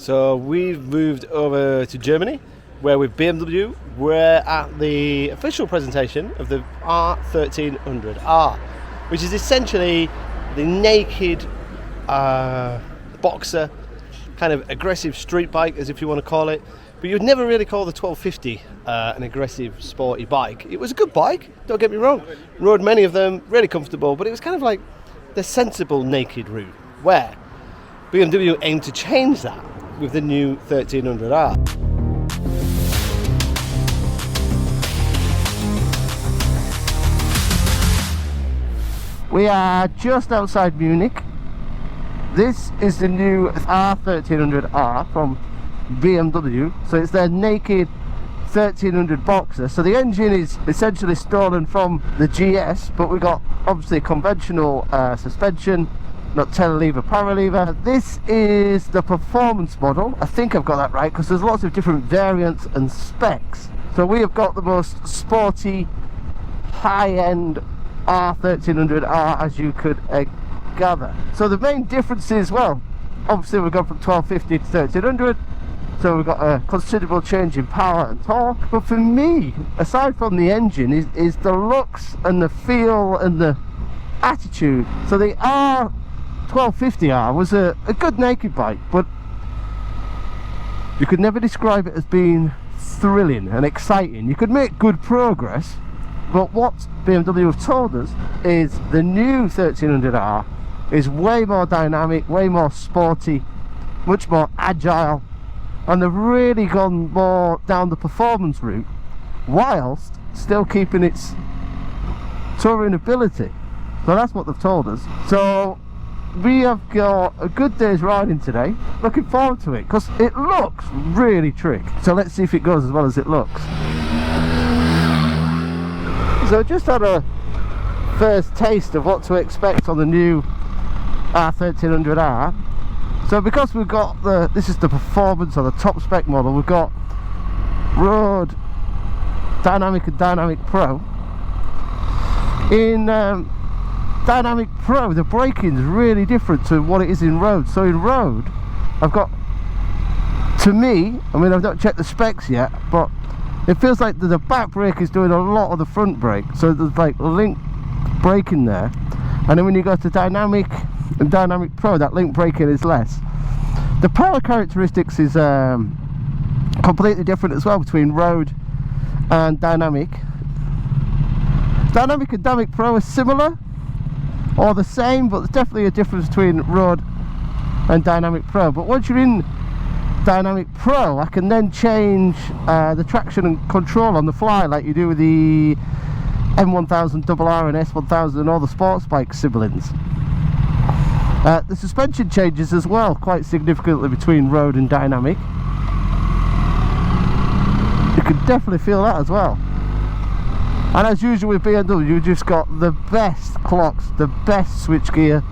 So we've moved over to Germany, where with BMW, we're at the official presentation of the R1300R, which is essentially the naked boxer, kind of aggressive street bike, as if you want to call it. But you'd never really call the 1250 an aggressive, sporty bike. It was a good bike, don't get me wrong. Rode many of them, really comfortable, but it was kind of like the sensible naked route, where BMW aimed to change that with the new 1300R. We are just outside Munich. This is the new R1300R from BMW. So it's their naked 1300 boxer. So the engine is essentially stolen from the GS, but we've got obviously conventional suspension, not telelever, paralever. This is the performance model. I think I've got that right, because there's lots of different variants and specs. So we have got the most sporty, high-end R1300R as you could gather. So the main difference is, well, obviously we've gone from 1250 to 1300, so we've got a considerable change in power and torque. But for me, aside from the engine, is the looks and the feel and the attitude. So the R1250R was a good naked bike, but you could never describe it as being thrilling and exciting. You could make good progress, but what BMW have told us is the new 1300R is way more dynamic, way more sporty, much more agile, and they've really gone more down the performance route whilst still keeping its touring ability. So that's what they've told us. So we have got a good day's riding today. Looking forward to it, because it looks really trick. So let's see if it goes as well as it looks. So just had a first taste of what to expect on the new R1300R. So because we've got this is the performance or the top spec model, we've got Road, Dynamic and Dynamic Pro. In Dynamic Pro, the braking is really different to what it is in Road. So in Road, I've got, to me, I mean I've not checked the specs yet, but it feels like the back brake is doing a lot of the front brake. So there's like link braking there, and then when you go to Dynamic and Dynamic Pro, that link braking is less. The power characteristics is completely different as well between Road and Dynamic. Dynamic and Dynamic Pro are similar or the same, but there's definitely a difference between Road and Dynamic Pro. But once you're in Dynamic Pro, I can then change the traction and control on the fly, like you do with the M1000RR and S1000 and all the sports bike siblings. The suspension changes as well quite significantly between Road and Dynamic. You can definitely feel that as well. And as usual with BMW, you've just got the best clocks, the best switchgear.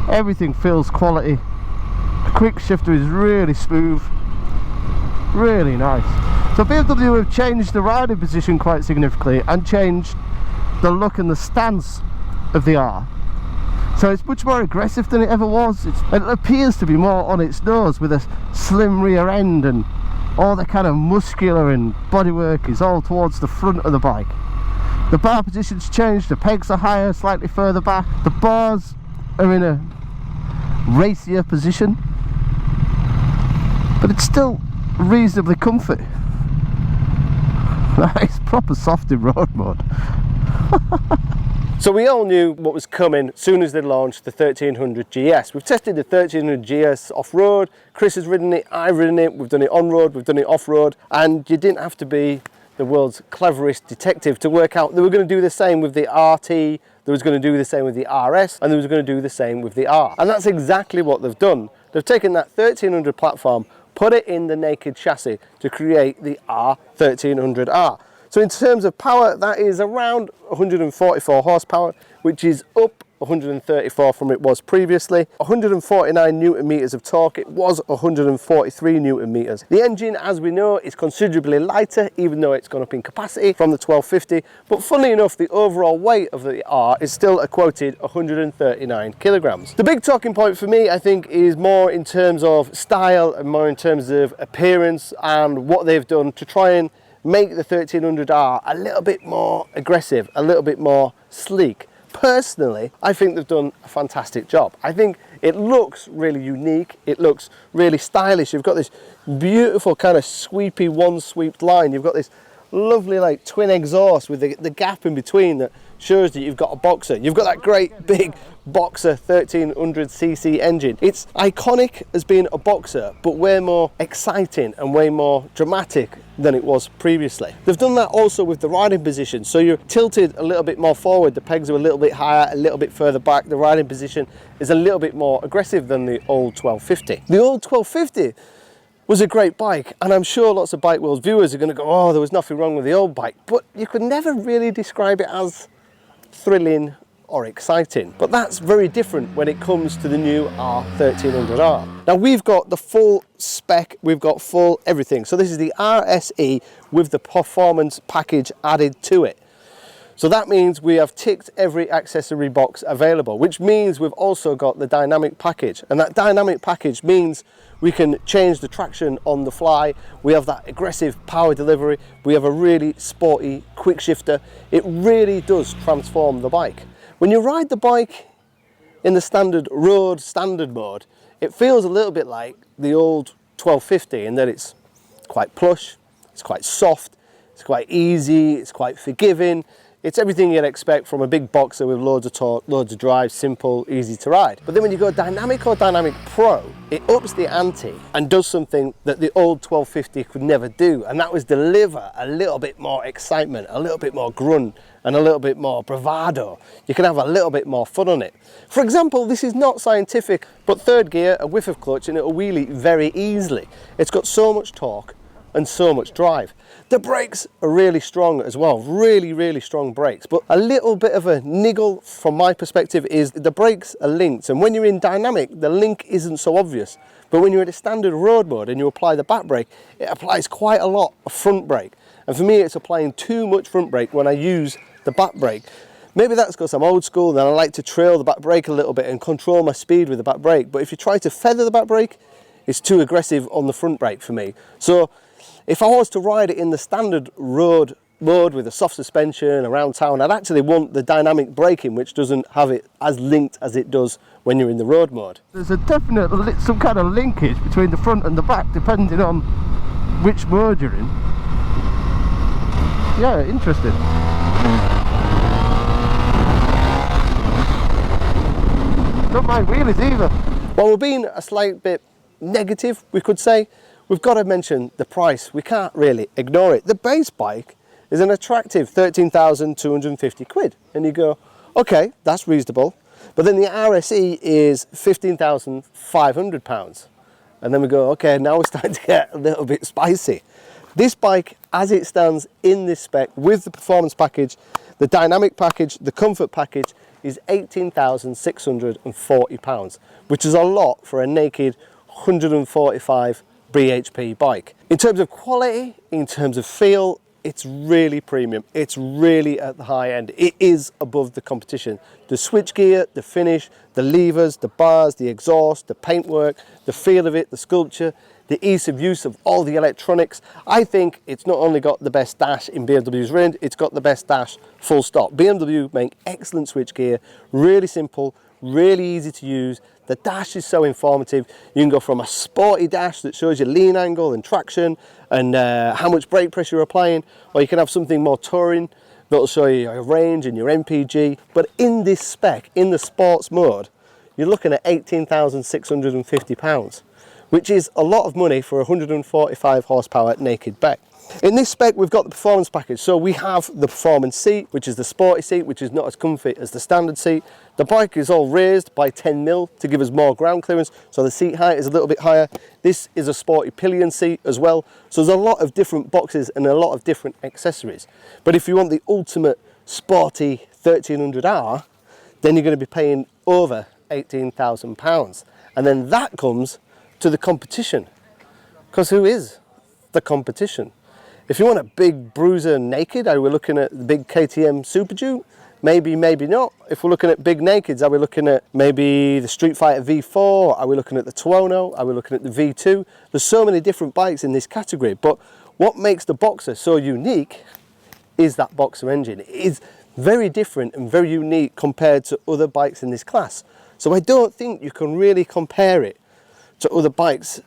Everything feels quality. The quick shifter is really smooth, really nice. So BMW have changed the riding position quite significantly and changed the look and the stance of the R. So it's much more aggressive than it ever was. It appears to be more on its nose, with a slim rear end, and all the kind of muscular and bodywork is all towards the front of the bike. The bar position's changed, the pegs are higher, slightly further back. The bars are in a racier position, but it's still reasonably comfy. It's proper soft in road mode. So we all knew what was coming as soon as they launched the 1300 GS. We've tested the 1300 GS off-road, Chris has ridden it, I've ridden it, we've done it on-road, we've done it off-road, and you didn't have to be the world's cleverest detective to work out they were going to do the same with the RT, they was going to do the same with the RS, and they was going to do the same with the R. And that's exactly what they've done. They've taken that 1300 platform, put it in the naked chassis to create the R1300R. So in terms of power, that is around 144 horsepower, which is up 134 from it was previously. 149 newton meters of torque, it was 143 newton meters. The engine, as we know, is considerably lighter, even though it's gone up in capacity from the 1250, but funnily enough, the overall weight of the R is still a quoted 139 kilograms. The big talking point for me, I think, is more in terms of style and more in terms of appearance and what they've done to try and make the 1300R a little bit more aggressive, a little bit more sleek. Personally, I think they've done a fantastic job. I think it looks really unique, it looks really stylish. You've got this beautiful kind of sweepy one sweeped line, you've got this lovely like twin exhaust with the gap in between that shows that you've got a Boxer. You've got that great big Boxer 1300cc engine. It's iconic as being a Boxer, but way more exciting and way more dramatic than it was previously. They've done that also with the riding position, so you're tilted a little bit more forward, the pegs are a little bit higher, a little bit further back, the riding position is a little bit more aggressive than the old 1250. The old 1250 was a great bike, and I'm sure lots of Bike World viewers are going to go, oh, there was nothing wrong with the old bike, but you could never really describe it as thrilling or exciting. But that's very different when it comes to the new R1300R. Now we've got the full spec, we've got full everything. So this is the RSE with the performance package added to it. So that means we have ticked every accessory box available, which means we've also got the dynamic package. And that dynamic package means we can change the traction on the fly. We have that aggressive power delivery. We have a really sporty quick shifter. It really does transform the bike. When you ride the bike in the standard road, standard mode, it feels a little bit like the old 1250 in that it's quite plush, it's quite soft, it's quite easy, it's quite forgiving. It's everything you'd expect from a big Boxer with loads of torque, loads of drive, simple, easy to ride. But then when you go Dynamic or Dynamic Pro, it ups the ante and does something that the old 1250 could never do, and that was deliver a little bit more excitement, a little bit more grunt, and a little bit more bravado. You can have a little bit more fun on it. For example, this is not scientific, but third gear, a whiff of clutch, and it'll wheelie very easily. It's got so much torque and so much drive. The brakes are really strong as well, really strong brakes, but a little bit of a niggle from my perspective is the brakes are linked, and when you're in dynamic the link isn't so obvious, but when you're in a standard road mode and you apply the back brake, it applies quite a lot of front brake, and for me it's applying too much front brake when I use the back brake. Maybe that's because I'm old school and I like to trail the back brake a little bit and control my speed with the back brake, but if you try to feather the back brake, it's too aggressive on the front brake for me. So if I was to ride it in the standard road mode with a soft suspension around town, I'd actually want the dynamic braking, which doesn't have it as linked as it does when you're in the road mode. There's a definite, some kind of linkage between the front and the back depending on which mode you're in. Yeah, interesting. Don't mind wheelies either. Well, we're being a slight bit negative, we could say. We've got to mention the price. We can't really ignore it. The base bike is an attractive 13,250 quid. And you go, okay, that's reasonable. But then the RSE is £15,500. And then we go, okay, now we're starting to get a little bit spicy. This bike, as it stands in this spec, with the performance package, the dynamic package, the comfort package, is £18,640, which is a lot for a naked 145 bhp bike. In terms of quality, in terms of feel, it's really premium. It's really at the high end. It is above the competition. The switchgear, the finish, the levers, the bars, the exhaust, the paintwork, the feel of it, the sculpture, the ease of use of all the electronics. I think it's not only got the best dash in BMW's range, it's got the best dash full stop. BMW make excellent switchgear, really simple, really easy to use. The dash is so informative. You can go from a sporty dash that shows you lean angle and traction and how much brake pressure you're applying, or you can have something more touring that'll show you your range and your MPG. But in this spec, in the sports mode, you're looking at £18,650, which is a lot of money for a 145 horsepower naked bike. In this spec, we've got the performance package. So we have the performance seat, which is the sporty seat, which is not as comfy as the standard seat. The bike is all raised by 10 mil to give us more ground clearance, so the seat height is a little bit higher. This is a sporty pillion seat as well. So there's a lot of different boxes and a lot of different accessories. But if you want the ultimate sporty 1300R, then you're going to be paying over £18,000. And then that comes to the competition. Because who is the competition? If you want a big bruiser naked, are we looking at the big KTM Super Duke? Maybe, maybe not. If we're looking at big nakeds, are we looking at maybe the Street Fighter V4? Are we looking at the Tuono? Are we looking at the V2? There's so many different bikes in this category, but what makes the Boxer so unique is that Boxer engine. It is very different and very unique compared to other bikes in this class. So I don't think you can really compare it to other bikes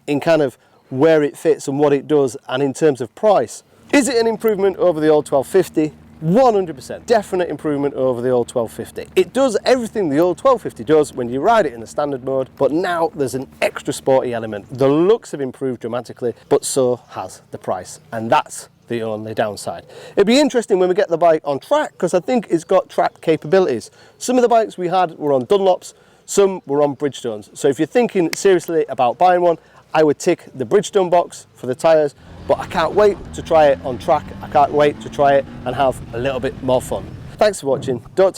in kind of where it fits and what it does and in terms of price. Is it an improvement over the old 1250? 100%, definite improvement over the old 1250. It does everything the old 1250 does when you ride it in the standard mode, but now there's an extra sporty element. The looks have improved dramatically, but so has the price, and that's the only downside. It'd be interesting when we get the bike on track, because I think it's got track capabilities. Some of the bikes we had were on Dunlops, some were on Bridgestones. So if you're thinking seriously about buying one, I would tick the Bridgestone box for the tyres, but I can't wait to try it on track. I can't wait to try it and have a little bit more fun. Thanks for watching. Don't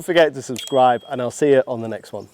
forget to subscribe, and I'll see you on the next one.